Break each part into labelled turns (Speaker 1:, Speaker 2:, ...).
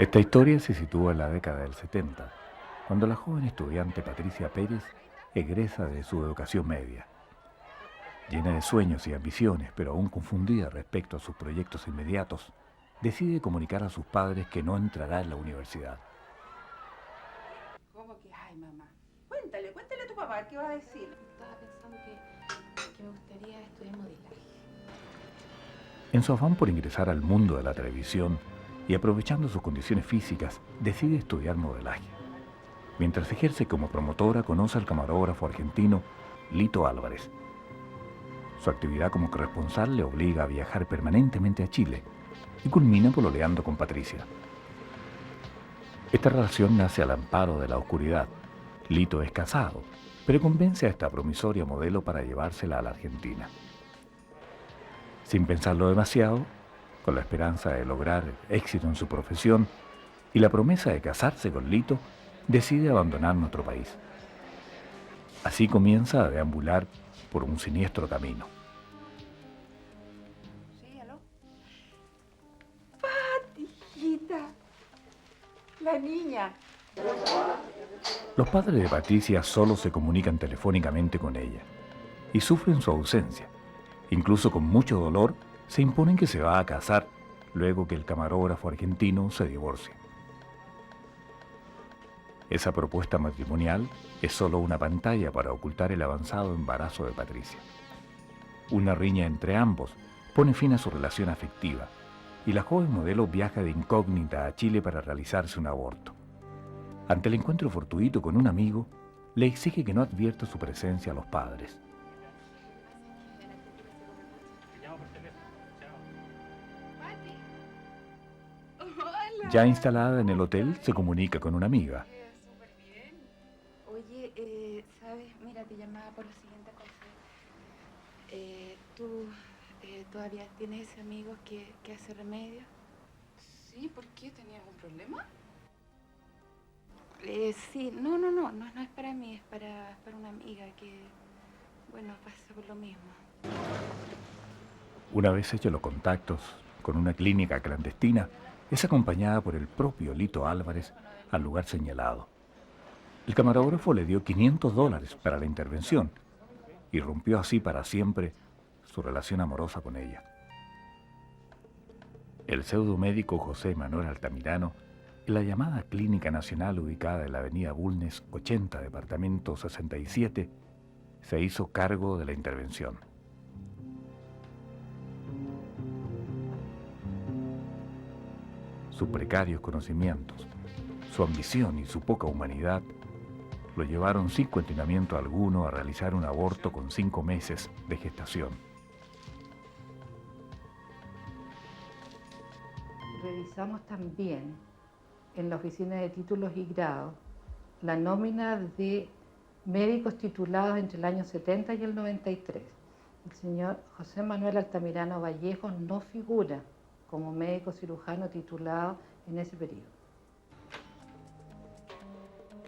Speaker 1: Esta historia se sitúa en la década del 70, cuando la joven estudiante Patricia Pérez egresa de su educación media. Llena de sueños y ambiciones, pero aún confundida respecto a sus proyectos inmediatos, decide comunicar a sus padres que no entrará en la universidad.
Speaker 2: ¿Cómo que? Ay, mamá. Cuéntale a tu papá, ¿qué va a decir?
Speaker 3: Estaba pensando que me gustaría estudiar modelaje.
Speaker 1: En su afán por ingresar al mundo de la televisión y aprovechando sus condiciones físicas, decide estudiar modelaje. Mientras ejerce como promotora, conoce al camarógrafo argentino Lito Álvarez. Su actividad como corresponsal le obliga a viajar permanentemente a Chile y culmina pololeando con Patricia. Esta relación nace al amparo de la oscuridad. Lito es casado, pero convence a esta promisoria modelo para llevársela a la Argentina. Sin pensarlo demasiado, con la esperanza de lograr éxito en su profesión y la promesa de casarse con Lito, decide abandonar nuestro país. Así comienza a deambular por un siniestro camino.
Speaker 2: Sí, aló. Patijita, la niña.
Speaker 1: Los padres de Patricia solo se comunican telefónicamente con ella y sufren su ausencia. Incluso con mucho dolor, se imponen que se va a casar luego que el camarógrafo argentino se divorcie. Esa propuesta matrimonial es solo una pantalla para ocultar el avanzado embarazo de Patricia. Una riña entre ambos pone fin a su relación afectiva y la joven modelo viaja de incógnita a Chile para realizarse un aborto. Ante el encuentro fortuito con un amigo, le exige que no advierta su presencia a los padres.
Speaker 2: Hola.
Speaker 1: Ya instalada en el hotel, se comunica con una amiga.
Speaker 2: Súper bien.
Speaker 3: Oye, ¿sabes? Mira, te llamaba por lo siguiente cosa. ¿Tú todavía tienes ese amigo que hace remedio?
Speaker 2: Sí, ¿por qué? ¿Tenía algún problema?
Speaker 3: Sí, no es para mí, es para una amiga que, bueno, pasa por lo mismo.
Speaker 1: Una vez hechos los contactos con una clínica clandestina, es acompañada por el propio Lito Álvarez al lugar señalado. El camarógrafo le dio $500 para la intervención y rompió así para siempre su relación amorosa con ella. El pseudomédico José Manuel Altamirano, en la llamada Clínica Nacional ubicada en la avenida Bulnes 80, departamento 67, se hizo cargo de la intervención. Sus precarios conocimientos, su ambición y su poca humanidad lo llevaron sin cuestionamiento alguno a realizar un aborto con 5 meses de gestación.
Speaker 4: Revisamos también en la oficina de títulos y grados la nómina de médicos titulados entre el año 70 y el 93. El señor José Manuel Altamirano Vallejo no figura como médico cirujano titulado en ese periodo.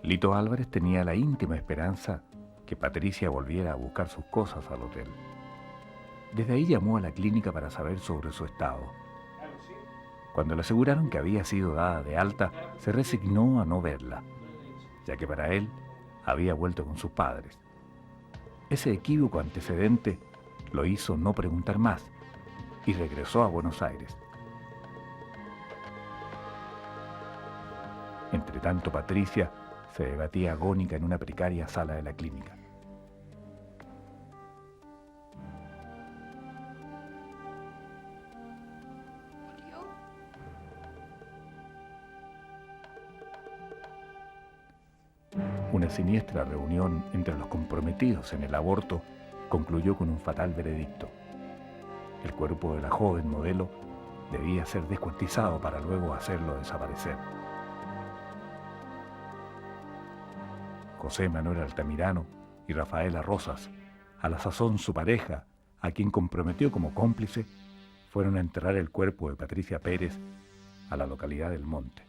Speaker 1: Lito Álvarez tenía la íntima esperanza que Patricia volviera a buscar sus cosas al hotel. Desde ahí llamó a la clínica para saber sobre su estado. Cuando le aseguraron que había sido dada de alta, se resignó a no verla, ya que para él había vuelto con sus padres. Ese equívoco antecedente lo hizo no preguntar más y regresó a Buenos Aires. Entretanto, Patricia se debatía agónica en una precaria sala de la clínica.
Speaker 2: ¿Murió?
Speaker 1: Una siniestra reunión entre los comprometidos en el aborto concluyó con un fatal veredicto. El cuerpo de la joven modelo debía ser descuartizado para luego hacerlo desaparecer. José Manuel Altamirano y Rafaela Rosas, a la sazón su pareja, a quien comprometió como cómplice, fueron a enterrar el cuerpo de Patricia Pérez a la localidad del Monte.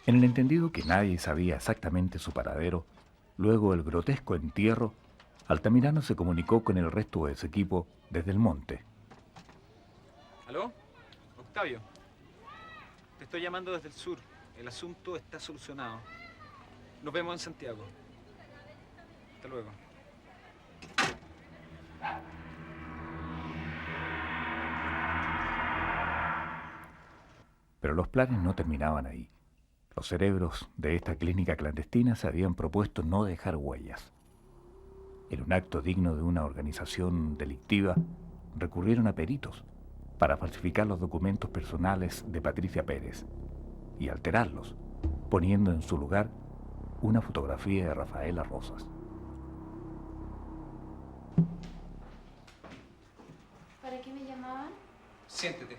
Speaker 1: En el entendido que nadie sabía exactamente su paradero, luego del grotesco entierro, Altamirano se comunicó con el resto de su equipo desde el Monte.
Speaker 5: ¿Aló? Octavio, te estoy llamando desde el sur. El asunto está solucionado. Nos vemos en Santiago. Hasta luego.
Speaker 1: Pero los planes no terminaban ahí. Los cerebros de esta clínica clandestina se habían propuesto no dejar huellas. En un acto digno de una organización delictiva, recurrieron a peritos para falsificar los documentos personales de Patricia Pérez y alterarlos, poniendo en su lugar una fotografía de Rafaela Rosas.
Speaker 3: ¿Para qué me llamaban?
Speaker 5: Siéntete.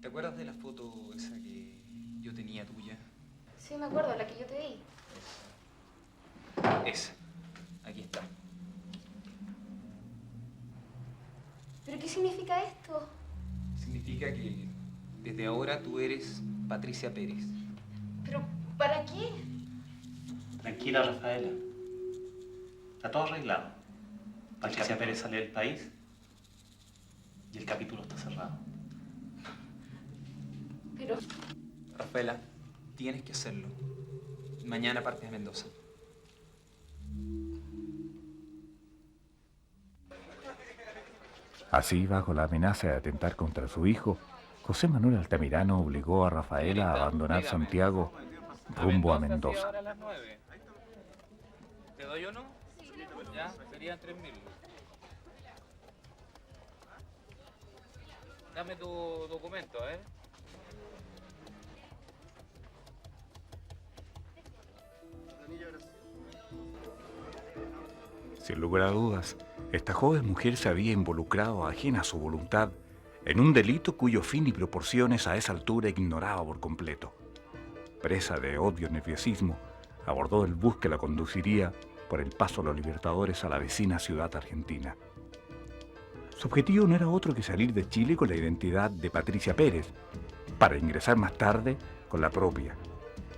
Speaker 5: ¿Te acuerdas de la foto esa que yo tenía tuya?
Speaker 3: Sí, me acuerdo, la que yo te di.
Speaker 5: Esa. Aquí está.
Speaker 3: ¿Pero qué significa esto?
Speaker 5: Significa que desde ahora tú eres Patricia Pérez.
Speaker 3: ¿Pero para qué?
Speaker 6: Tranquila, Rafaela. Está todo arreglado. Patricia Pérez sale del país y el capítulo está cerrado.
Speaker 3: Pero...
Speaker 5: Rafaela, tienes que hacerlo. Mañana partes a Mendoza.
Speaker 1: Así, bajo la amenaza de atentar contra su hijo, José Manuel Altamirano obligó a Rafaela a abandonar Santiago rumbo a Mendoza.
Speaker 5: Ahora a las 9. ¿Te doy uno? Ya, serían 3.000. Dame tu documento, a ver.
Speaker 1: Sin lugar a dudas, esta joven mujer se había involucrado, ajena a su voluntad, en un delito cuyo fin y proporciones a esa altura ignoraba por completo. Presa de odio y nerviosismo, abordó el bus que la conduciría por el paso a los Libertadores a la vecina ciudad argentina. Su objetivo no era otro que salir de Chile con la identidad de Patricia Pérez, para ingresar más tarde con la propia.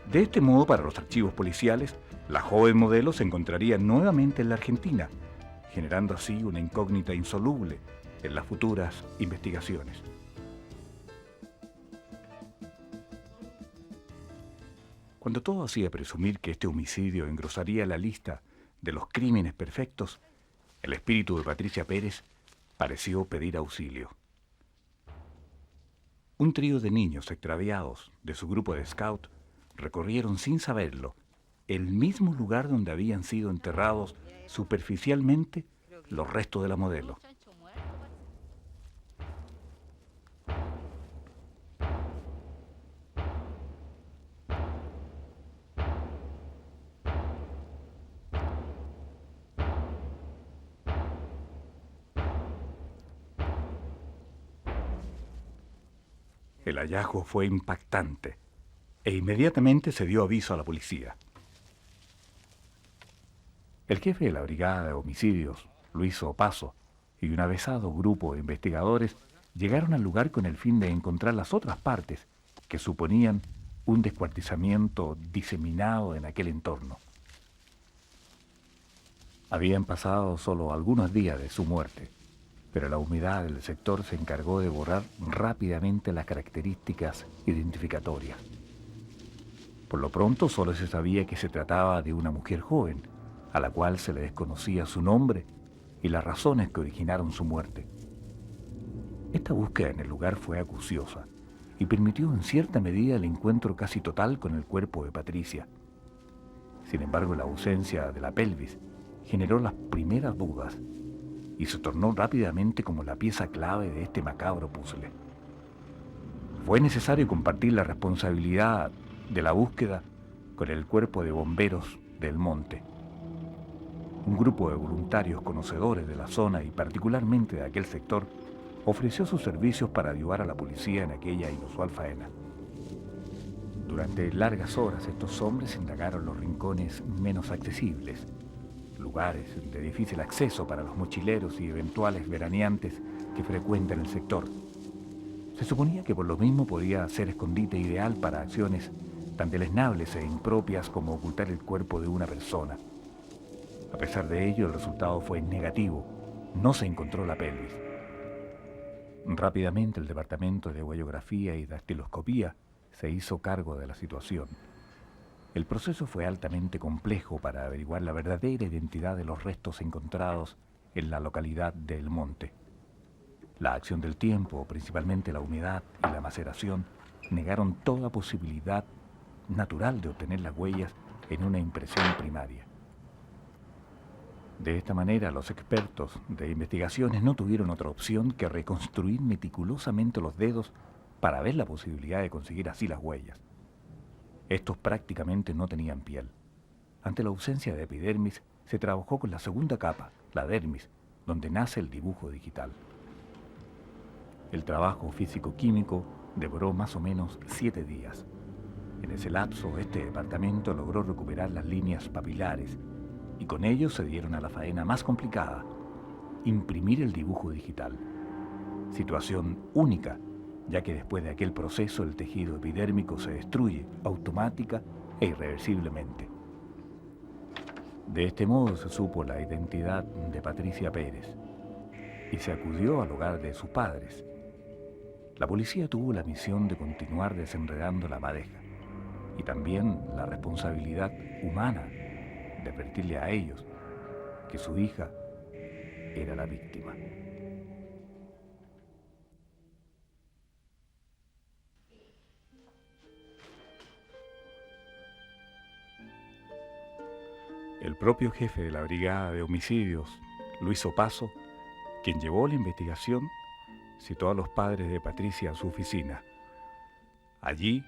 Speaker 1: De este modo, para los archivos policiales, la joven modelo se encontraría nuevamente en la Argentina, generando así una incógnita insoluble en las futuras investigaciones. Cuando todo hacía presumir que este homicidio engrosaría la lista de los crímenes perfectos, el espíritu de Patricia Pérez pareció pedir auxilio. Un trío de niños extraviados de su grupo de scout recorrieron sin saberlo el mismo lugar donde habían sido enterrados superficialmente los restos de la modelo. El hallazgo fue impactante e inmediatamente se dio aviso a la policía. El jefe de la Brigada de Homicidios, Luis Opaso, y un avezado grupo de investigadores llegaron al lugar con el fin de encontrar las otras partes que suponían un descuartizamiento diseminado en aquel entorno. Habían pasado solo algunos días de su muerte, pero la humedad del sector se encargó de borrar rápidamente las características identificatorias. Por lo pronto solo se sabía que se trataba de una mujer joven, a la cual se le desconocía su nombre y las razones que originaron su muerte. Esta búsqueda en el lugar fue acuciosa y permitió en cierta medida el encuentro casi total con el cuerpo de Patricia. Sin embargo, la ausencia de la pelvis generó las primeras dudas y se tornó rápidamente como la pieza clave de este macabro puzzle. Fue necesario compartir la responsabilidad de la búsqueda con el cuerpo de bomberos del monte. Un grupo de voluntarios conocedores de la zona y particularmente de aquel sector ofreció sus servicios para ayudar a la policía en aquella inusual faena. Durante largas horas estos hombres indagaron los rincones menos accesibles, lugares de difícil acceso para los mochileros y eventuales veraneantes que frecuentan el sector. Se suponía que por lo mismo podía ser escondite ideal para acciones tan deleznables e impropias como ocultar el cuerpo de una persona. A pesar de ello, el resultado fue negativo. No se encontró la pelvis. Rápidamente el Departamento de Huellografía y Dactiloscopía se hizo cargo de la situación. El proceso fue altamente complejo para averiguar la verdadera identidad de los restos encontrados en la localidad de El Monte. La acción del tiempo, principalmente la humedad y la maceración, negaron toda posibilidad natural de obtener las huellas en una impresión primaria. De esta manera, los expertos de investigaciones no tuvieron otra opción que reconstruir meticulosamente los dedos para ver la posibilidad de conseguir así las huellas. Estos prácticamente no tenían piel. Ante la ausencia de epidermis, se trabajó con la segunda capa, la dermis, donde nace el dibujo digital. El trabajo físico-químico devoró más o menos 7 días. En ese lapso, este departamento logró recuperar las líneas papilares y con ello se dieron a la faena más complicada, imprimir el dibujo digital. Situación única, ya que después de aquel proceso el tejido epidérmico se destruye automática e irreversiblemente. De este modo se supo la identidad de Patricia Pérez y se acudió al hogar de sus padres. La policía tuvo la misión de continuar desenredando la madeja y también la responsabilidad humana de advertirle a ellos que su hija era la víctima. El propio jefe de la Brigada de Homicidios, Luis Opaso, quien llevó la investigación, citó a los padres de Patricia a su oficina. Allí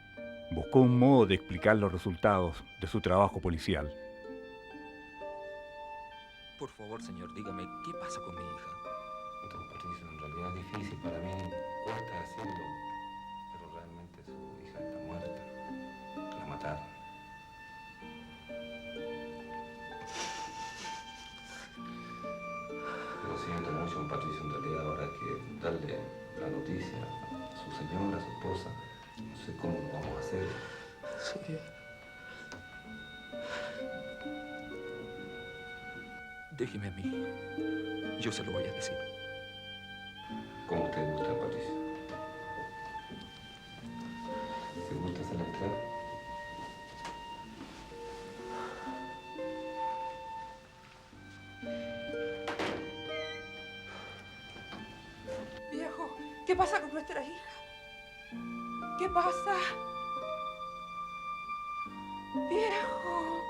Speaker 1: buscó un modo de explicar los resultados de su trabajo policial.
Speaker 7: Por favor, señor, dígame, ¿qué pasa con mi hija?
Speaker 8: Don Patricio, en realidad es difícil para mí, cuesta decirlo, pero realmente su hija está muerta. La mataron. Lo siento mucho, don Patricio, en realidad ahora hay que darle la noticia a su señora, a su esposa. No sé cómo lo vamos a hacer.
Speaker 7: Sí. Déjeme a mí. Yo se lo voy a decir.
Speaker 8: Como usted gusta, Patricio. ¿Se gusta hacer la entrada?
Speaker 2: Viejo, ¿qué pasa con nuestra hija? ¿Qué pasa? Viejo.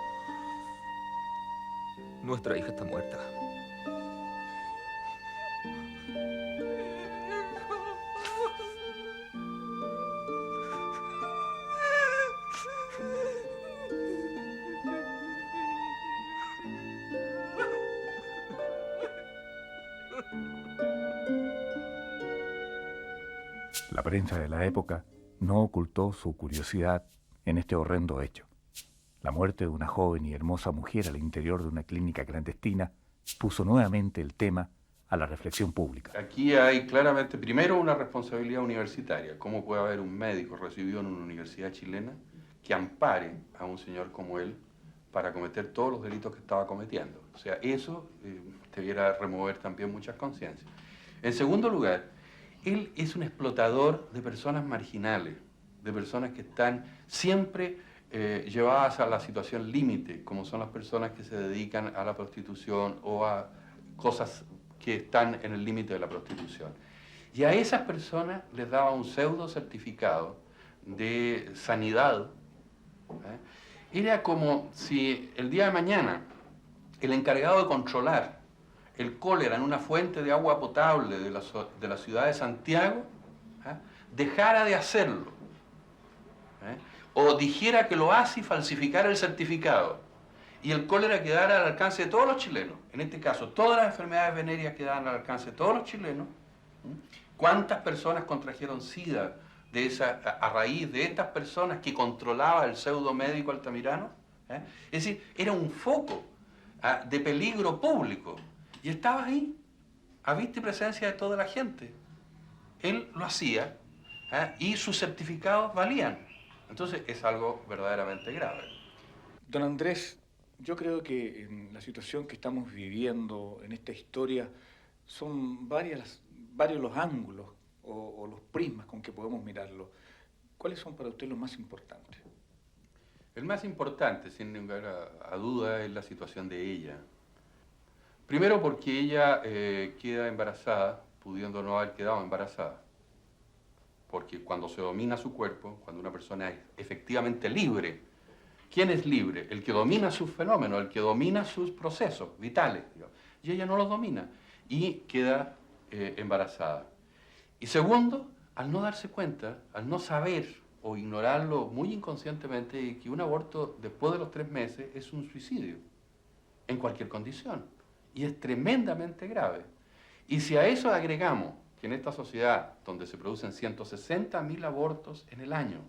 Speaker 7: Nuestra hija está muerta.
Speaker 1: La prensa de la época no ocultó su curiosidad en este horrendo hecho. La muerte de una joven y hermosa mujer al interior de una clínica clandestina puso nuevamente el tema a la reflexión pública.
Speaker 9: Aquí hay claramente, primero, una responsabilidad universitaria. ¿Cómo puede haber un médico recibido en una universidad chilena que ampare a un señor como él para cometer todos los delitos que estaba cometiendo? O sea, eso debiera remover también muchas conciencias. En segundo lugar, él es un explotador de personas marginales, de personas que están siempre llevadas a la situación límite, como son las personas que se dedican a la prostitución o a cosas que están en el límite de la prostitución. Y a esas personas les daba un pseudo certificado de sanidad. Era como si el día de mañana el encargado de controlar el cólera en una fuente de agua potable de la ciudad de Santiago dejara de hacerlo, o dijera que lo hace y falsificara el certificado, y el cólera quedara al alcance de todos los chilenos. En este caso, todas las enfermedades venéreas quedaban al alcance de todos los chilenos. ¿Cuántas personas contrajeron SIDA a raíz de estas personas que controlaba el pseudo médico Altamirano? Es decir, era un foco de peligro público, y estaba ahí, a vista y presencia de toda la gente. Él lo hacía, y sus certificados valían. Entonces es algo verdaderamente grave.
Speaker 1: Don Andrés, yo creo que en la situación que estamos viviendo en esta historia son varios los ángulos o los prismas con que podemos mirarlo, ¿cuáles son para usted los más importantes?
Speaker 9: El más importante, sin lugar a duda, es la situación de ella. Primero porque ella queda embarazada, pudiendo no haber quedado embarazada. Porque cuando se domina su cuerpo, cuando una persona es efectivamente libre, ¿quién es libre? El que domina sus fenómenos, el que domina sus procesos vitales, digamos. Y ella no los domina y queda embarazada. Y segundo, al no darse cuenta, al no saber o ignorarlo muy inconscientemente, que un aborto después de los 3 meses es un suicidio, en cualquier condición. Y es tremendamente grave. Y si a eso agregamos que en esta sociedad, donde se producen 160.000 abortos en el año,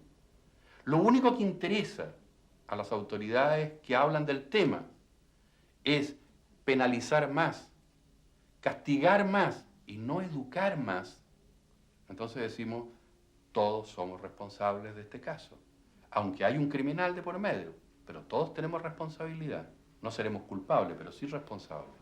Speaker 9: lo único que interesa a las autoridades que hablan del tema es penalizar más, castigar más y no educar más, entonces decimos, todos somos responsables de este caso. Aunque hay un criminal de por medio, pero todos tenemos responsabilidad. No seremos culpables, pero sí responsables.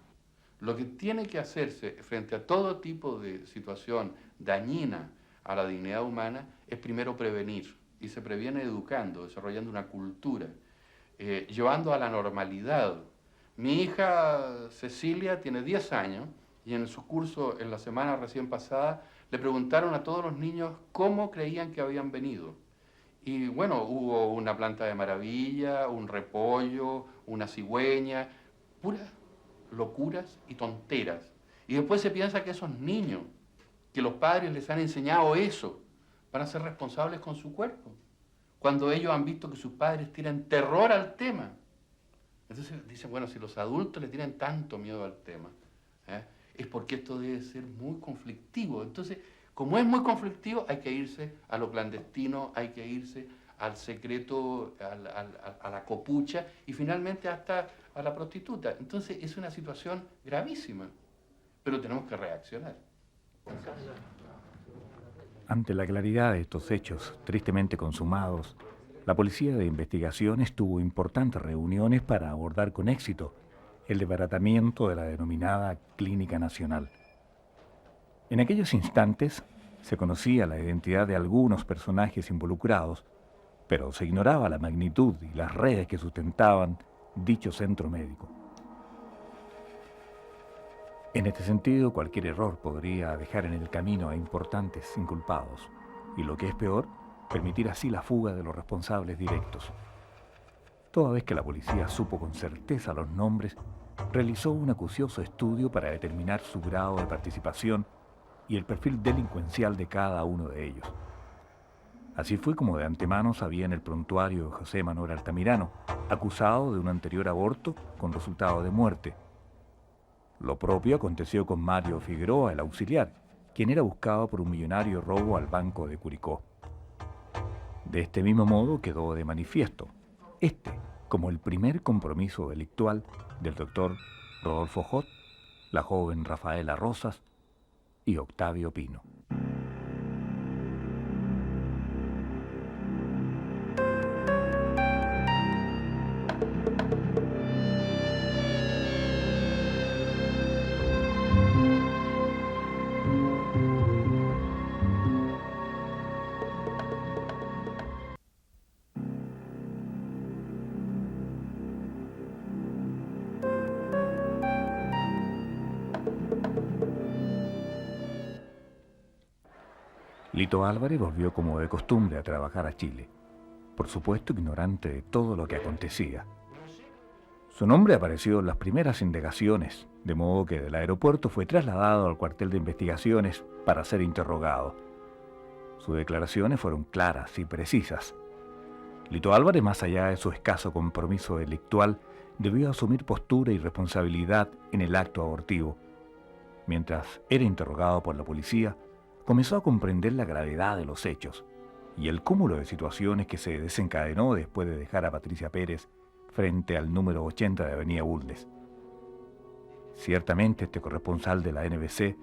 Speaker 9: Lo que tiene que hacerse frente a todo tipo de situación dañina a la dignidad humana es primero prevenir. Y se previene educando, desarrollando una cultura, llevando a la normalidad. Mi hija Cecilia tiene 10 años y en su curso, en la semana recién pasada, le preguntaron a todos los niños cómo creían que habían venido. Y bueno, hubo una planta de maravilla, un repollo, una cigüeña, puras locuras y tonteras. Y después se piensa que esos niños, que los padres les han enseñado eso, van a ser responsables con su cuerpo, cuando ellos han visto que sus padres tienen terror al tema. Entonces dicen, bueno, si los adultos le tienen tanto miedo al tema, es porque esto debe ser muy conflictivo. Entonces, como es muy conflictivo, hay que irse a lo clandestino, hay que irse al secreto, a la copucha y finalmente hasta a la prostituta. Entonces es una situación gravísima, pero tenemos que reaccionar.
Speaker 1: Ante la claridad de estos hechos tristemente consumados, la Policía de Investigaciones tuvo importantes reuniones para abordar con éxito el desbaratamiento de la denominada Clínica Nacional. En aquellos instantes se conocía la identidad de algunos personajes involucrados, pero se ignoraba la magnitud y las redes que sustentaban dicho centro médico. En este sentido, cualquier error podría dejar en el camino a importantes inculpados, y lo que es peor, permitir así la fuga de los responsables directos. Toda vez que la policía supo con certeza los nombres, realizó un acucioso estudio para determinar su grado de participación y el perfil delincuencial de cada uno de ellos. Así fue como de antemano sabía en el prontuario de José Manuel Altamirano, acusado de un anterior aborto con resultado de muerte. Lo propio aconteció con Mario Figueroa, el auxiliar, quien era buscado por un millonario robo al Banco de Curicó. De este mismo modo quedó de manifiesto, como el primer compromiso delictual del doctor Rodolfo Jott, la joven Rafaela Rosas y Octavio Pino. Lito Álvarez volvió como de costumbre a trabajar a Chile, por supuesto ignorante de todo lo que acontecía. Su nombre apareció en las primeras indagaciones, de modo que del aeropuerto fue trasladado al cuartel de investigaciones para ser interrogado. Sus declaraciones fueron claras y precisas. Lito Álvarez, más allá de su escaso compromiso delictual, debió asumir postura y responsabilidad en el acto abortivo. Mientras era interrogado por la policía, comenzó a comprender la gravedad de los hechos y el cúmulo de situaciones que se desencadenó después de dejar a Patricia Pérez frente al número 80 de Avenida Bulnes. Ciertamente este corresponsal de la NBC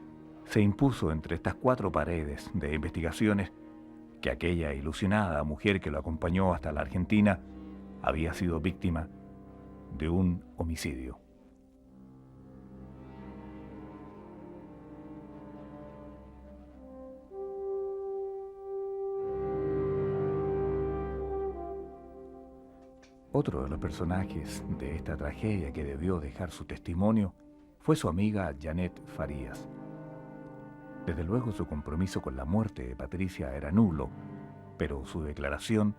Speaker 1: se impuso entre estas 4 paredes de investigaciones que aquella ilusionada mujer que lo acompañó hasta la Argentina había sido víctima de un homicidio. Otro de los personajes de esta tragedia que debió dejar su testimonio fue su amiga Janet Farías. Desde luego su compromiso con la muerte de Patricia era nulo, pero su declaración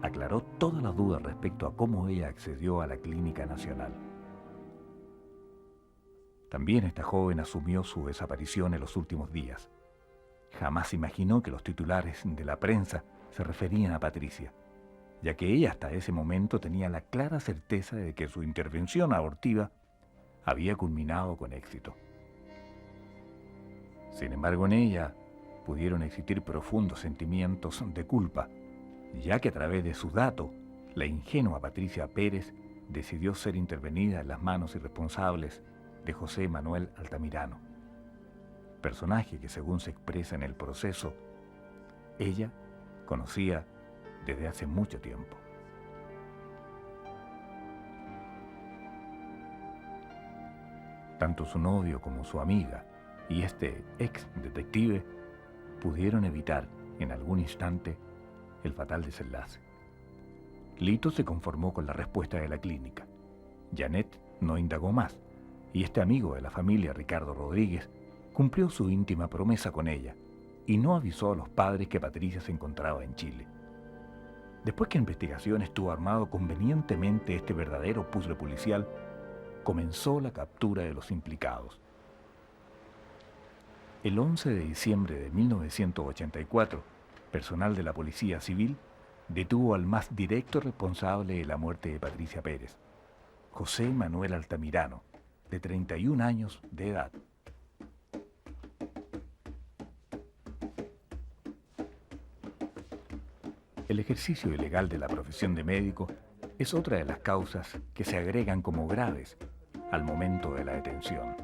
Speaker 1: aclaró todas las dudas respecto a cómo ella accedió a la Clínica Nacional. También esta joven asumió su desaparición en los últimos días. Jamás imaginó que los titulares de la prensa se referían a Patricia, ya que ella hasta ese momento tenía la clara certeza de que su intervención abortiva había culminado con éxito. Sin embargo, en ella pudieron existir profundos sentimientos de culpa, ya que a través de su dato, la ingenua Patricia Pérez decidió ser intervenida en las manos irresponsables de José Manuel Altamirano, personaje que, según se expresa en el proceso, ella conocía desde hace mucho tiempo. Tanto su novio como su amiga y este ex detective pudieron evitar en algún instante el fatal desenlace. Lito se conformó con la respuesta de la clínica. Janet no indagó más, y este amigo de la familia, Ricardo Rodríguez, cumplió su íntima promesa con ella y no avisó a los padres que Patricia se encontraba en Chile. Después que la investigación estuvo armado convenientemente este verdadero puzzle policial, comenzó la captura de los implicados. El 11 de diciembre de 1984, personal de la Policía Civil detuvo al más directo responsable de la muerte de Patricia Pérez, José Manuel Altamirano, de 31 años de edad. El ejercicio ilegal de la profesión de médico es otra de las causas que se agregan como graves al momento de la detención.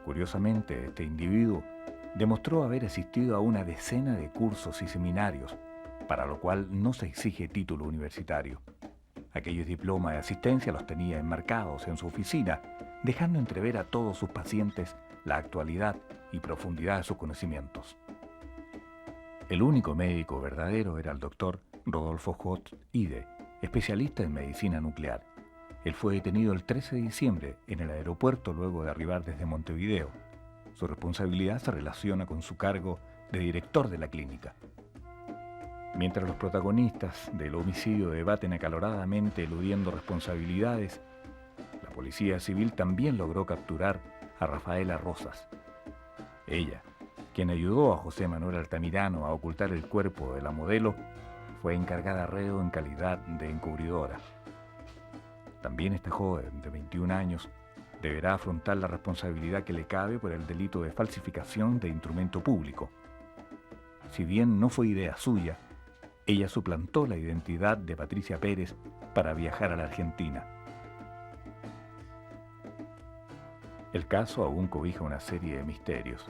Speaker 1: Curiosamente, este individuo demostró haber asistido a una decena de cursos y seminarios, para lo cual no se exige título universitario. Aquellos diplomas de asistencia los tenía enmarcados en su oficina, dejando entrever a todos sus pacientes la actualidad y profundidad de sus conocimientos. El único médico verdadero era el doctor Rodolfo J. Ide, especialista en medicina nuclear. Él fue detenido el 13 de diciembre en el aeropuerto luego de arribar desde Montevideo. Su responsabilidad se relaciona con su cargo de director de la clínica. Mientras los protagonistas del homicidio debaten acaloradamente eludiendo responsabilidades, la Policía Civil también logró capturar a Rafaela Rosas. Ella, quien ayudó a José Manuel Altamirano a ocultar el cuerpo de la modelo, fue encargada a reo en calidad de encubridora. También esta joven de 21 años deberá afrontar la responsabilidad que le cabe por el delito de falsificación de instrumento público. Si bien no fue idea suya, ella suplantó la identidad de Patricia Pérez para viajar a la Argentina. El caso aún cobija una serie de misterios.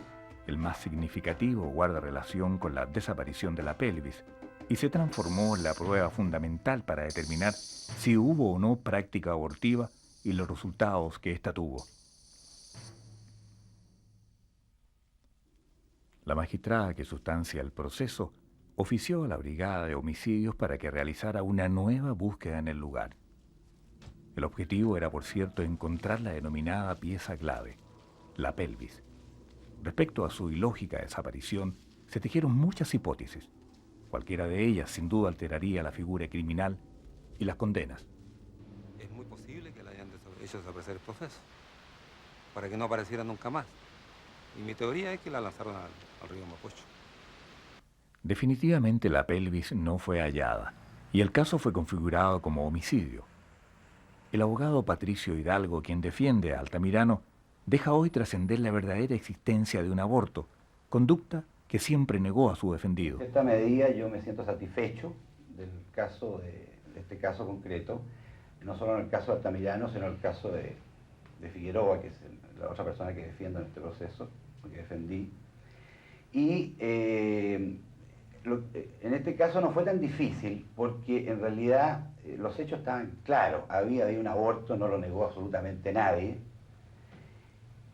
Speaker 1: El más significativo guarda relación con la desaparición de la pelvis y se transformó en la prueba fundamental para determinar si hubo o no práctica abortiva y los resultados que ésta tuvo. La magistrada que sustancia el proceso ofició a la Brigada de Homicidios para que realizara una nueva búsqueda en el lugar. El objetivo era, por cierto, encontrar la denominada pieza clave, la pelvis. Respecto a su ilógica desaparición, se tejieron muchas hipótesis. Cualquiera de ellas, sin duda, alteraría la figura criminal y las condenas.
Speaker 8: Es muy posible que la hayan hecho desaparecer el proceso, para que no apareciera nunca más. Y mi teoría es que la lanzaron al río Mapocho.
Speaker 1: Definitivamente la pelvis no fue hallada, y el caso fue configurado como homicidio. El abogado Patricio Hidalgo, quien defiende a Altamirano, deja hoy trascender la verdadera existencia de un aborto, conducta que siempre negó a su defendido.
Speaker 10: En esta medida yo me siento satisfecho del caso de este caso concreto, no solo en el caso de Altamirano, sino en el caso de Figueroa, que es la otra persona que defiendo en este proceso, que defendí. Y en este caso no fue tan difícil, porque en realidad los hechos estaban claros. Había un aborto, no lo negó absolutamente nadie,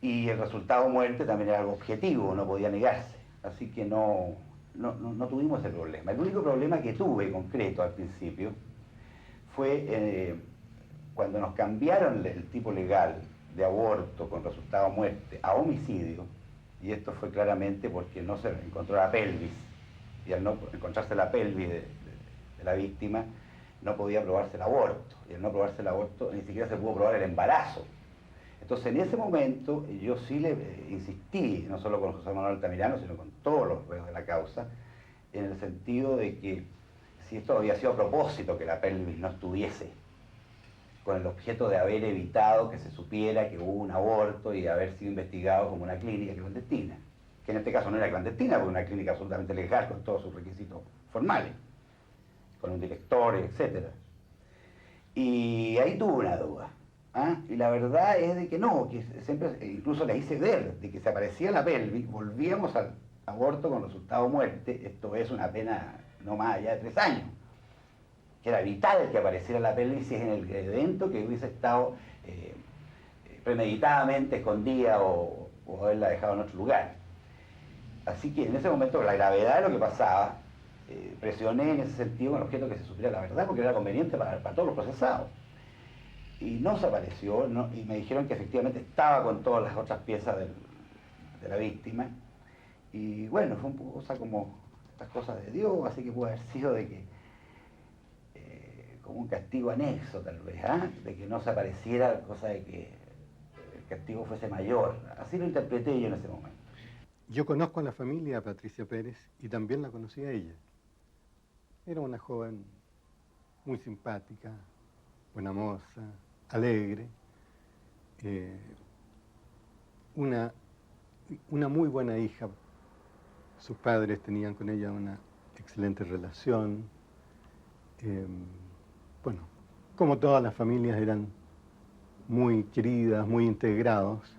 Speaker 10: y el resultado muerte también era algo objetivo, no podía negarse. Así que no no tuvimos ese problema. El único problema que tuve concreto al principio fue cuando nos cambiaron el tipo legal de aborto con resultado de muerte a homicidio, y esto fue claramente porque no se encontró la pelvis, y al no encontrarse la pelvis de la víctima, no podía probarse el aborto, y al no probarse el aborto ni siquiera se pudo probar el embarazo. Entonces en ese momento yo sí le insistí, no solo con José Manuel Altamirano, sino con todos los reos de la causa, en el sentido de que si esto había sido a propósito que la pelvis no estuviese, con el objeto de haber evitado que se supiera que hubo un aborto y haber sido investigado como una clínica clandestina, que en este caso no era clandestina, porque una clínica absolutamente legal con todos sus requisitos formales, con un director, etc. Y ahí tuve una duda. Y la verdad es de que no, que siempre, incluso le hice ver, de que se aparecía la pelvis, volvíamos al aborto con resultado de muerte, esto es una pena no más allá de 3 años. Que era vital que apareciera la pelvis en el evento que hubiese estado premeditadamente escondida o haberla dejado en otro lugar. Así que en ese momento, la gravedad de lo que pasaba, presioné en ese sentido con el objeto que se supiera la verdad, porque era conveniente para todos los procesados. Y no se apareció, y me dijeron que efectivamente estaba con todas las otras piezas de la víctima. Y bueno, fue un poco cosa como estas cosas de Dios, así que puede haber sido de que como un castigo anexo tal vez, de que no se apareciera, cosa de que el castigo fuese mayor. Así lo interpreté yo en ese momento.
Speaker 11: Yo conozco a la familia de Patricia Pérez y también la conocí a ella. Era una joven muy simpática, buena moza, alegre, una muy buena hija. Sus padres tenían con ella una excelente relación. Bueno, como todas las familias eran muy queridas, muy integrados,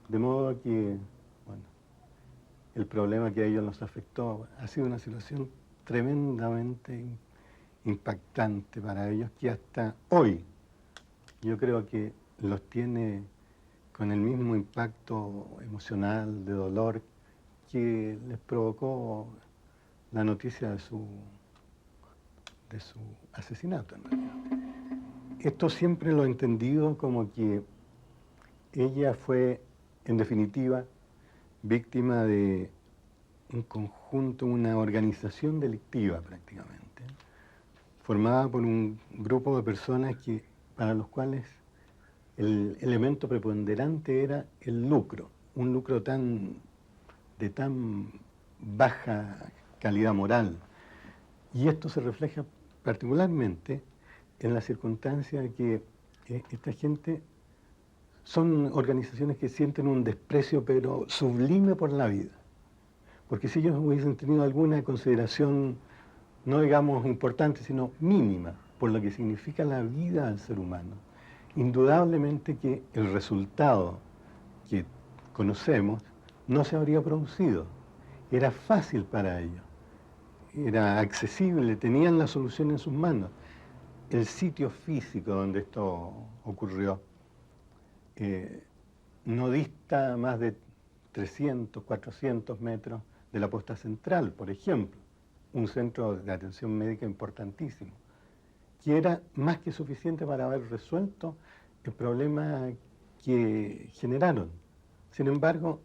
Speaker 11: de modo que, bueno, el problema que a ellos nos afectó ha sido una situación tremendamente impactante para ellos, que hasta hoy yo creo que los tiene con el mismo impacto emocional, de dolor, que les provocó la noticia de su asesinato, en realidad. Esto siempre lo he entendido como que ella fue, en definitiva, víctima de un conjunto, una organización delictiva prácticamente, formada por un grupo de personas para los cuales el elemento preponderante era el lucro, un lucro de tan baja calidad moral. Y esto se refleja particularmente en la circunstancia de que esta gente son organizaciones que sienten un desprecio pero sublime por la vida. Porque si ellos hubiesen tenido alguna consideración, no digamos importante, sino mínima, por lo que significa la vida al ser humano, indudablemente que el resultado que conocemos no se habría producido. Era fácil para ellos, era accesible, tenían la solución en sus manos. El sitio físico donde esto ocurrió no dista más de 300, 400 metros de la posta central, por ejemplo, un centro de atención médica importantísimo, que era más que suficiente para haber resuelto el problema que generaron. Sin embargo,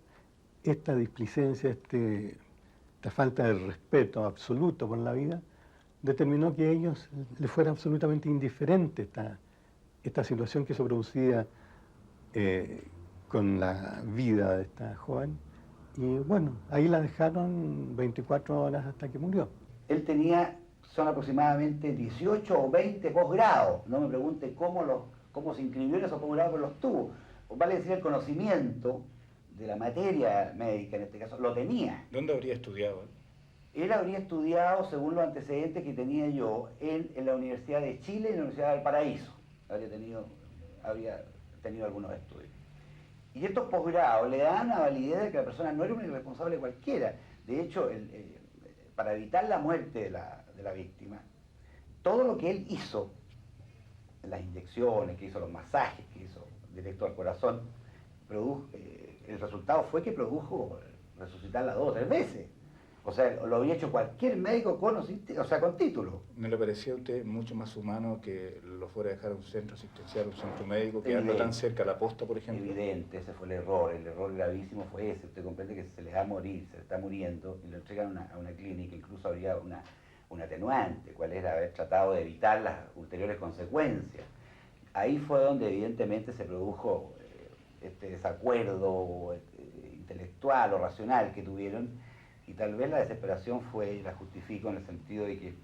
Speaker 11: esta displicencia, esta falta de respeto absoluto por la vida, determinó que a ellos les fuera absolutamente indiferente esta situación que se producía con la vida de esta joven. Y bueno, ahí la dejaron 24 horas hasta que murió.
Speaker 10: Él son aproximadamente 18 o 20 posgrados. No me pregunte cómo se inscribió en esos posgrados, pero los tuvo. Vale decir, el conocimiento de la materia médica, en este caso, lo tenía.
Speaker 12: ¿Dónde habría estudiado?
Speaker 10: Él habría estudiado, según los antecedentes que tenía yo, en la Universidad de Chile y en la Universidad del Paraíso. Habría tenido algunos estudios. Y estos posgrados le dan la validez de que la persona no era un irresponsable cualquiera. De hecho, para evitar la muerte de la víctima, todo lo que él hizo, las inyecciones, que hizo los masajes, que hizo directo al corazón, el resultado fue que produjo resucitarla 2 o 3 veces. O sea, lo habría hecho cualquier médico con o sin, o sea, con título.
Speaker 1: ¿No le parecía a usted mucho más humano que lo fuera a dejar a un centro asistencial, un centro médico, quedando tan cerca a la posta, por ejemplo?
Speaker 10: Evidente, ese fue el error gravísimo fue ese. Usted comprende que se le va a morir, se le está muriendo, y lo entregan a una clínica, incluso habría un atenuante, cuál era haber tratado de evitar las ulteriores consecuencias. Ahí fue donde evidentemente se produjo este desacuerdo intelectual o racional que tuvieron, y tal vez la desesperación fue, la justifico en el sentido de que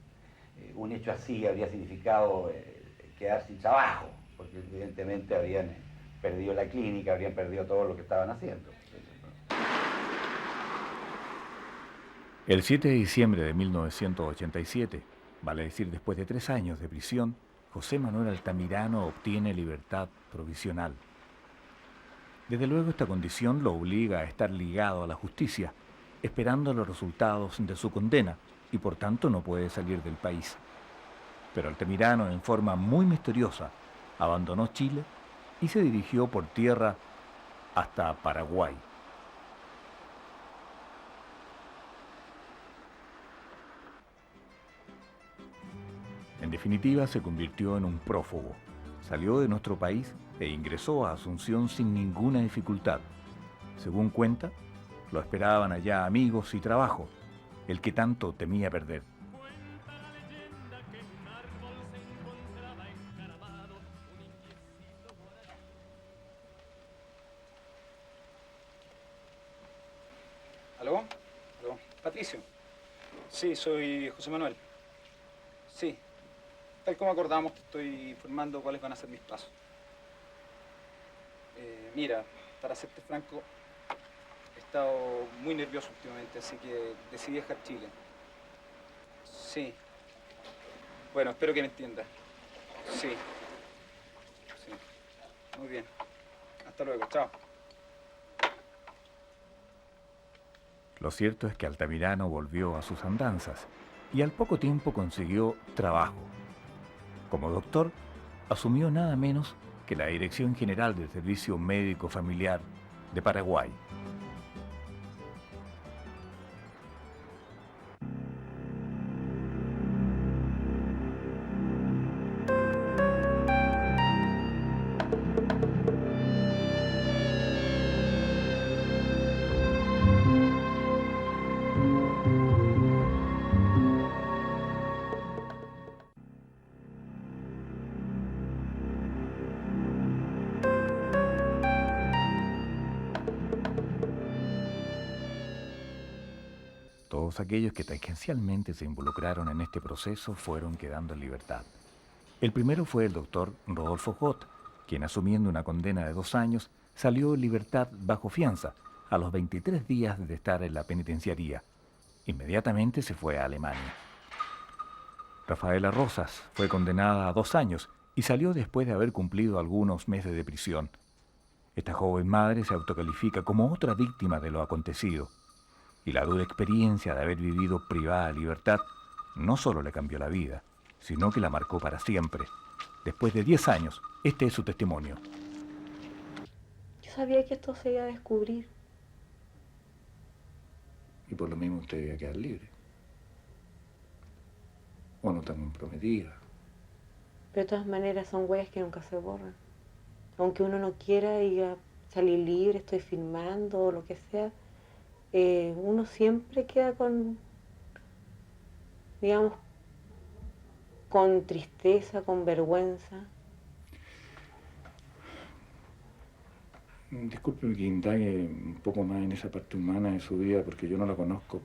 Speaker 10: un hecho así habría significado quedar sin trabajo, porque evidentemente habían perdido la clínica, habrían perdido todo lo que estaban haciendo.
Speaker 1: El 7 de diciembre de 1987, vale decir después de 3 años de prisión, José Manuel Altamirano obtiene libertad provisional. Desde luego esta condición lo obliga a estar ligado a la justicia, esperando los resultados de su condena, y por tanto no puede salir del país. Pero Altamirano, en forma muy misteriosa, abandonó Chile y se dirigió por tierra hasta Paraguay. En definitiva, se convirtió en un prófugo. Salió de nuestro país e ingresó a Asunción sin ninguna dificultad. Según cuenta, lo esperaban allá amigos y trabajo, el que tanto temía perder.
Speaker 5: ¿Aló? ¿Aló? Patricio. Sí, soy José Manuel. Sí. Tal como acordamos, te estoy informando cuáles van a ser mis pasos. Mira, para serte franco, he estado muy nervioso últimamente, así que decidí dejar Chile. Sí. Bueno, espero que me entiendas. Sí. Sí. Muy bien. Hasta luego. Chao.
Speaker 1: Lo cierto es que Altamirano volvió a sus andanzas y al poco tiempo consiguió trabajo. Como doctor, asumió nada menos que la Dirección General del Servicio Médico Familiar de Paraguay. Todos aquellos que tangencialmente se involucraron en este proceso fueron quedando en libertad. El primero fue el doctor Rodolfo Gott, quien asumiendo una condena de 2 años, salió en libertad bajo fianza a los 23 días de estar en la penitenciaría. Inmediatamente se fue a Alemania. Rafaela Rosas fue condenada a 2 años y salió después de haber cumplido algunos meses de prisión. Esta joven madre se autocalifica como otra víctima de lo acontecido. Y la dura experiencia de haber vivido privada de libertad no solo le cambió la vida, sino que la marcó para siempre. Después de 10 años, este es su testimonio.
Speaker 12: Yo sabía que esto se iba a descubrir.
Speaker 1: Y por lo mismo usted iba a quedar libre. O no tan comprometida.
Speaker 12: Pero de todas maneras son huellas que nunca se borran. Aunque uno no quiera ir a salir libre, estoy filmando o lo que sea, uno siempre queda con, digamos, con tristeza, con vergüenza.
Speaker 1: Discúlpeme que indague un poco más en esa parte humana de su vida porque yo no la conozco.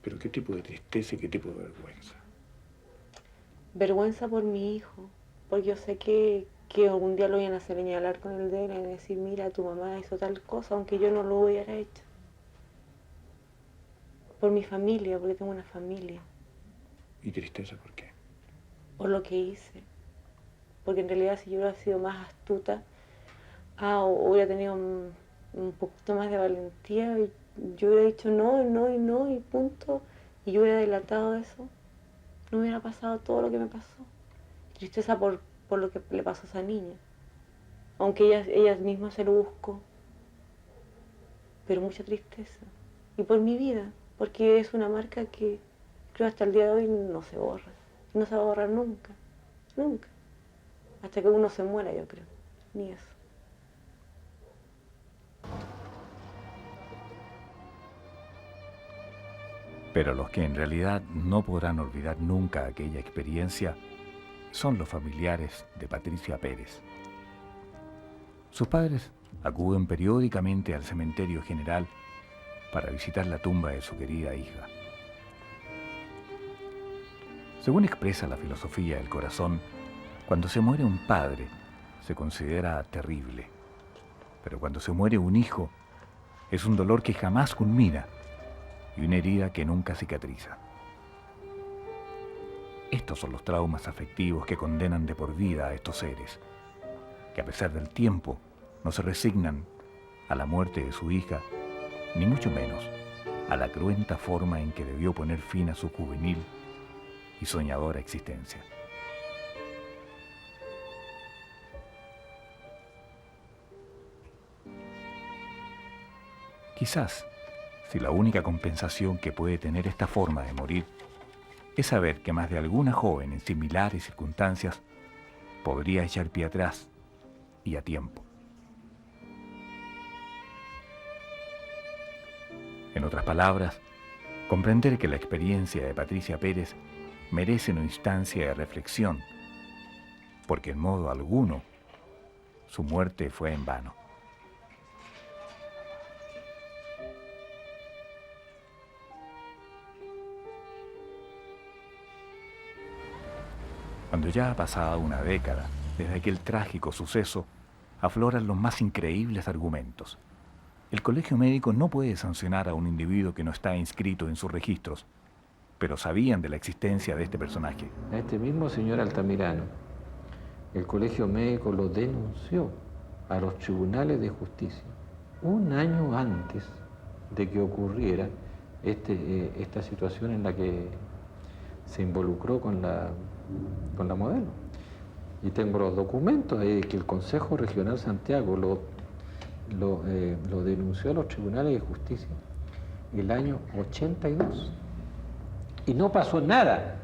Speaker 1: Pero ¿qué tipo de tristeza y qué tipo de vergüenza?
Speaker 12: Vergüenza por mi hijo, porque yo sé que algún día lo iban a señalar con el dedo y decir, mira, tu mamá hizo tal cosa, aunque yo no lo hubiera hecho. Por mi familia, porque tengo una familia.
Speaker 1: ¿Y tristeza por qué?
Speaker 12: Por lo que hice. Porque en realidad si yo hubiera sido más astuta, hubiera tenido un poquito más de valentía, y yo hubiera dicho no, no y no, y punto, y yo hubiera dilatado eso, no hubiera pasado todo lo que me pasó. Tristeza por lo que le pasó a esa niña. Aunque ella misma se lo buscó. Pero mucha tristeza. y por mi vida, porque es una marca que creo hasta el día de hoy no se borra. No se va a borrar nunca, nunca. Hasta que uno se muera, yo creo. Ni eso.
Speaker 1: Pero los que en realidad no podrán olvidar nunca aquella experiencia son los familiares de Patricia Pérez. Sus padres acuden periódicamente al cementerio general para visitar la tumba de su querida hija. Según expresa la filosofía del corazón, cuando se muere un padre se considera terrible, pero cuando se muere un hijo es un dolor que jamás culmina y una herida que nunca cicatriza. Estos son los traumas afectivos que condenan de por vida a estos seres, que a pesar del tiempo no se resignan a la muerte de su hija, ni mucho menos a la cruenta forma en que debió poner fin a su juvenil y soñadora existencia. Quizás, si la única compensación que puede tener esta forma de morir es saber que más de alguna joven en similares circunstancias podría echar pie atrás y a tiempo. En otras palabras, comprender que la experiencia de Patricia Pérez merece una instancia de reflexión, porque en modo alguno su muerte fue en vano. Cuando ya ha pasado una década desde aquel trágico suceso, afloran los más increíbles argumentos. El colegio médico no puede sancionar a un individuo que no está inscrito en sus registros, pero sabían de la existencia de este personaje.
Speaker 8: A este mismo señor Altamirano, el colegio médico lo denunció a los tribunales de justicia un año antes de que ocurriera esta situación en la que se involucró con la modelo. Y tengo los documentos de que el Consejo Regional Santiago lo denunció a los tribunales de justicia el año 82. Y no pasó nada,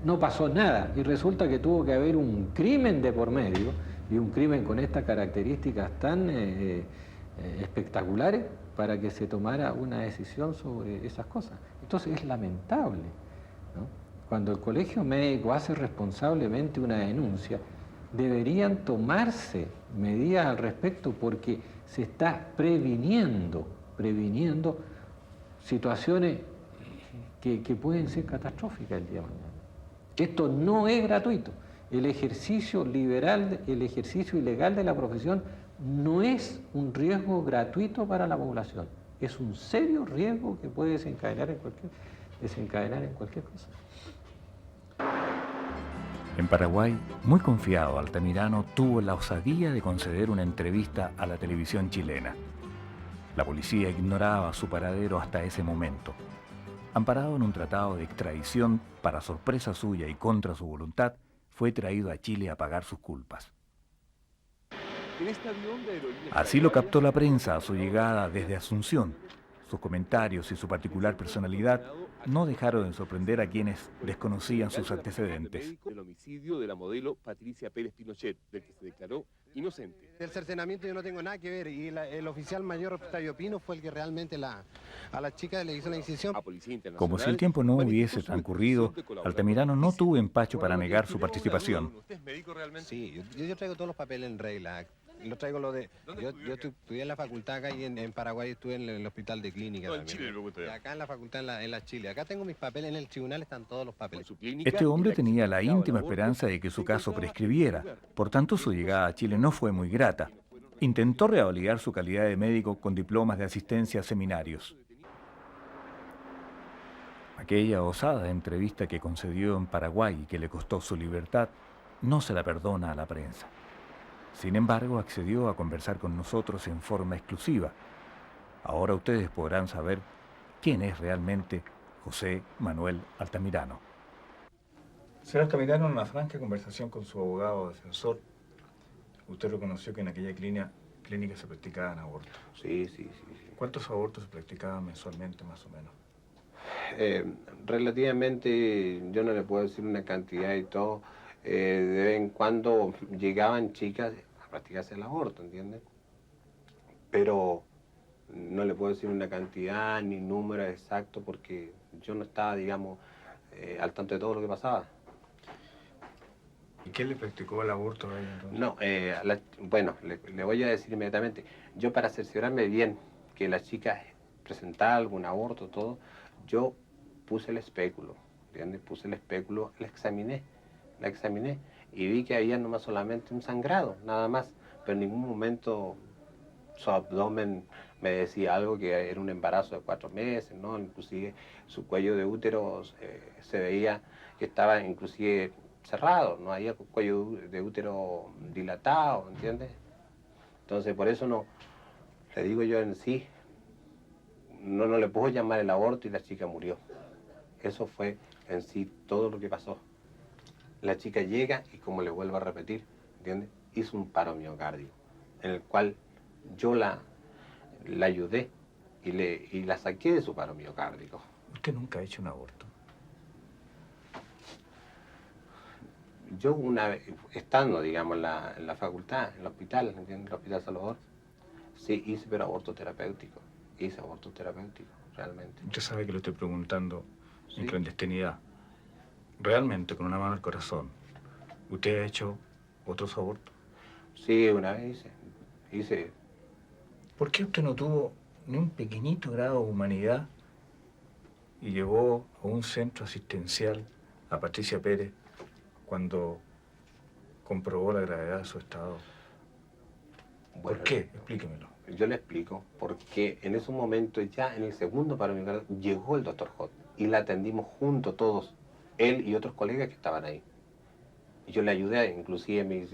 Speaker 8: no pasó nada. Y resulta que tuvo que haber un crimen de por medio, y un crimen con estas características tan espectaculares para que se tomara una decisión sobre esas cosas. Entonces es lamentable, ¿no? Cuando el colegio médico hace responsablemente una denuncia, deberían tomarse medidas al respecto porque se está previniendo situaciones que pueden ser catastróficas el día de mañana. Esto no es gratuito. El ejercicio liberal, el ejercicio ilegal de la profesión no es un riesgo gratuito para la población. Es un serio riesgo que puede desencadenar en cualquier cosa.
Speaker 1: En Paraguay, muy confiado, Altamirano tuvo la osadía de conceder una entrevista a la televisión chilena. La policía ignoraba su paradero hasta ese momento. Amparado en un tratado de extradición, para sorpresa suya y contra su voluntad, fue traído a Chile a pagar sus culpas. Así lo captó la prensa a su llegada desde Asunción. Sus comentarios y su particular personalidad no dejaron de sorprender a quienes desconocían sus antecedentes.
Speaker 13: El homicidio de la modelo Patricia Pérez Pinochet, del que se declaró inocente.
Speaker 14: Del cercenamiento yo no tengo nada que ver, y el oficial mayor Octavio Pino fue el que realmente a la chica le hizo la incisión.
Speaker 1: Como si el tiempo no hubiese transcurrido, Altamirano no tuvo empacho para negar su participación.
Speaker 14: Sí, yo traigo todos los papeles en regla. Lo traigo yo estudié en la facultad acá y en Paraguay estuve en el hospital de clínica también. Y acá en la facultad en la Chile. Acá tengo mis papeles, en el tribunal están todos los papeles.
Speaker 1: Este hombre tenía la íntima esperanza de que su caso prescribiera, por tanto su llegada a Chile no fue muy grata. Intentó revalidar su calidad de médico con diplomas de asistencia a seminarios. Aquella osada entrevista que concedió en Paraguay y que le costó su libertad, no se la perdona a la prensa. Sin embargo, accedió a conversar con nosotros en forma exclusiva. Ahora ustedes podrán saber quién es realmente José Manuel Altamirano.
Speaker 15: Señor Altamirano, en una franca conversación con su abogado defensor, usted reconoció que en aquella clínica
Speaker 1: clínica se practicaban abortos.
Speaker 14: Sí, sí, sí.
Speaker 1: ¿Cuántos abortos se practicaban mensualmente, más o menos?
Speaker 14: Relativamente, yo no le puedo decir una cantidad y todo. De vez en cuando llegaban chicas a practicarse el aborto, ¿entiendes? Pero no le puedo decir una cantidad ni número exacto porque yo no estaba, digamos, al tanto de todo lo que pasaba.
Speaker 1: ¿Y quién le practicó el aborto a ella entonces?
Speaker 14: No, bueno, le voy a decir inmediatamente. Yo para cerciorarme bien que la chica presentaba algún aborto, todo, yo puse el espéculo, ¿entiendes? Puse el espéculo, la examiné y vi que había nomás solamente un sangrado, nada más, pero en ningún momento su abdomen me decía algo que era un embarazo de 4 meses, ¿no? Inclusive su cuello de útero se veía que estaba inclusive cerrado, no había cuello de útero dilatado, ¿entiendes? Entonces por eso no, le digo yo en sí, no le puedo llamar el aborto y la chica murió. Eso fue en sí todo lo que pasó. La chica llega y, como le vuelvo a repetir, ¿entiendes? Hizo un paro miocárdico, en el cual yo la ayudé y la saqué de su paro miocárdico.
Speaker 1: ¿Usted nunca ha hecho un aborto?
Speaker 14: Yo una vez, estando, digamos, en la facultad, en el hospital, ¿entiendes? En el Hospital Salvador, sí hice, pero aborto terapéutico. Hice aborto terapéutico, realmente.
Speaker 1: Usted sabe que lo estoy preguntando
Speaker 14: Sí.
Speaker 1: en clandestinidad. Realmente, con una mano al corazón, ¿usted ha hecho otros abortos?
Speaker 14: Sí, una vez hice.
Speaker 1: ¿Por qué usted no tuvo ni un pequeñito grado de humanidad y llevó a un centro asistencial a Patricia Pérez cuando comprobó la gravedad de su estado?
Speaker 14: Bueno,
Speaker 1: ¿Por qué? Explíquemelo.
Speaker 14: Yo le explico, porque en ese momento, ya en el segundo paro miocárdico, llegó el doctor Hot y la atendimos juntos todos, él y otros colegas que estaban ahí. Y yo le ayudé, inclusive me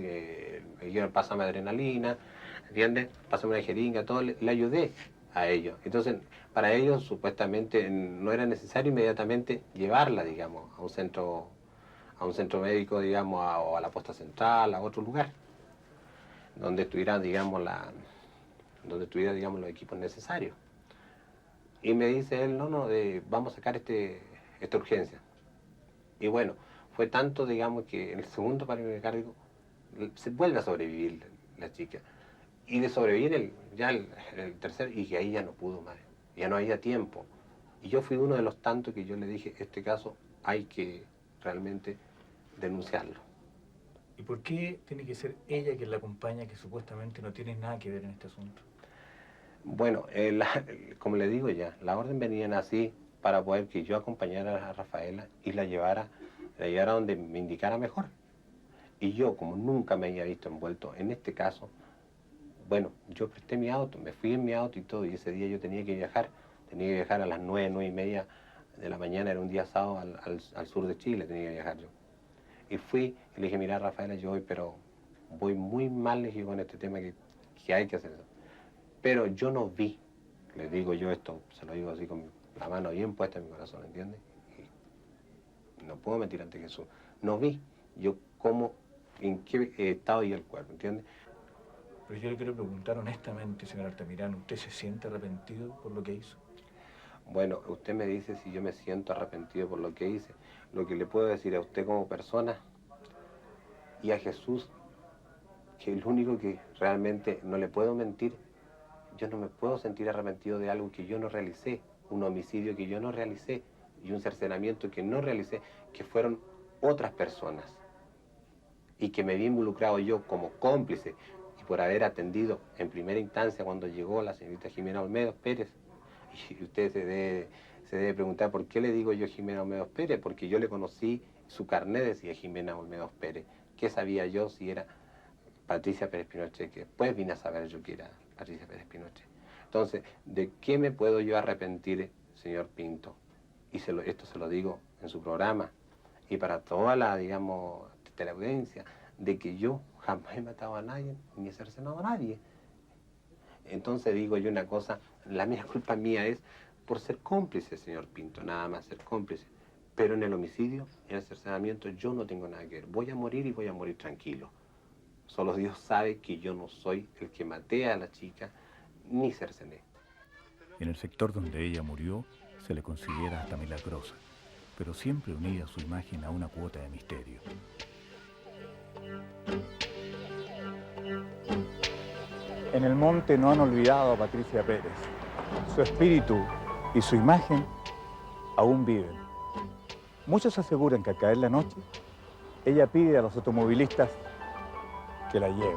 Speaker 14: dijeron, pásame adrenalina, ¿entiendes? Pásame una jeringa, todo, le ayudé a ellos. Entonces, para ellos supuestamente no era necesario inmediatamente llevarla, digamos, a un centro médico, digamos, o a la posta central, a otro lugar, donde estuviera, digamos, los equipos necesarios. Y me dice él, no, vamos a sacar esta urgencia. Y bueno, fue tanto, digamos, que en el segundo paro miocárdico se vuelve a sobrevivir la chica. Y de sobrevivir el tercer, y que ahí ya no pudo más, ya no había tiempo. Y yo fui uno de los tantos que yo le dije, este caso hay que realmente denunciarlo.
Speaker 1: ¿Y por qué tiene que ser ella quien la acompaña, que supuestamente no tiene nada que ver en este asunto?
Speaker 14: Bueno, como le digo ya, la orden venía así para poder que yo acompañara a Rafaela y la llevara donde me indicara mejor. Y yo, como nunca me había visto envuelto en este caso, bueno, yo presté mi auto, me fui en mi auto y todo, y ese día yo tenía que viajar a las 9:30 de la mañana, era un día sábado al sur de Chile, tenía que viajar yo. Y fui y le dije, mira Rafaela, yo voy, pero voy muy mal, le dije, con este tema que hay que hacer eso. Pero yo no vi, le digo yo esto, se lo digo así con la mano bien puesta en mi corazón, ¿entiendes? Y no puedo mentir ante Jesús. No vi yo en qué estado iba el cuerpo, ¿entiendes?
Speaker 1: Pero yo le quiero preguntar honestamente, señor Altamirano, ¿usted se siente arrepentido por lo que hizo?
Speaker 14: Bueno, usted me dice si yo me siento arrepentido por lo que hice. Lo que le puedo decir a usted como persona y a Jesús, que el único que realmente no le puedo mentir, yo no me puedo sentir arrepentido de algo que yo no realicé, un homicidio que yo no realicé y un cercenamiento que no realicé, que fueron otras personas y que me vi involucrado yo como cómplice y por haber atendido en primera instancia cuando llegó la señorita Jimena Olmedo Pérez. Y usted se debe preguntar por qué le digo yo Jimena Olmedo Pérez, porque yo le conocí, su carnet decía Jimena Olmedo Pérez. ¿Qué sabía yo si era Patricia Pérez Pinochet? Que después vine a saber yo que era Patricia Pérez Pinochet. Entonces, ¿de qué me puedo yo arrepentir, señor Pinto? Y esto se lo digo en su programa y para toda la, digamos, teleaudiencia, de que yo jamás he matado a nadie ni he cercenado a nadie. Entonces digo yo una cosa, la mía culpa mía es por ser cómplice, señor Pinto, nada más ser cómplice. Pero en el homicidio, en el cercenamiento, yo no tengo nada que ver. Voy a morir y voy a morir tranquilo. Solo Dios sabe que yo no soy el que maté a la chica ni cercené.
Speaker 1: En el sector donde ella murió se le considera hasta milagrosa, pero siempre unida su imagen a una cuota de misterio.
Speaker 15: En el monte no han olvidado a Patricia Pérez. Su espíritu y su imagen aún viven. Muchos aseguran que al caer la noche, ella pide a los automovilistas que la lleven.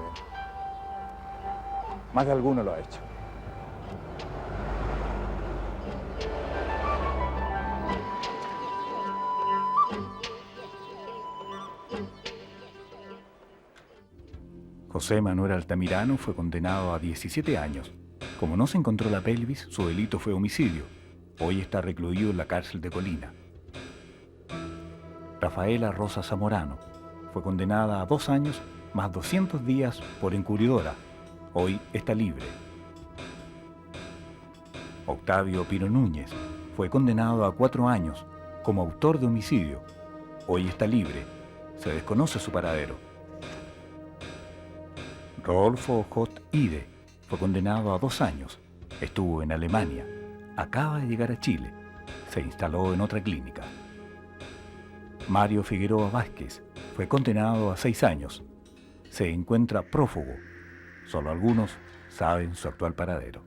Speaker 15: Más de alguno lo ha hecho.
Speaker 1: José Manuel Altamirano fue condenado a 17 años. Como no se encontró la pelvis, su delito fue homicidio. Hoy está recluido en la cárcel de Colina. Rafaela Rosa Zamorano fue condenada a 2 años más 200 días por encubridora. Hoy está libre. Octavio Pino Núñez fue condenado a 4 años como autor de homicidio. Hoy está libre. Se desconoce su paradero. Rodolfo Jot Ide fue condenado a 2 años. Estuvo en Alemania. Acaba de llegar a Chile. Se instaló en otra clínica. Mario Figueroa Vázquez fue condenado a 6 años. Se encuentra prófugo. Solo algunos saben su actual paradero.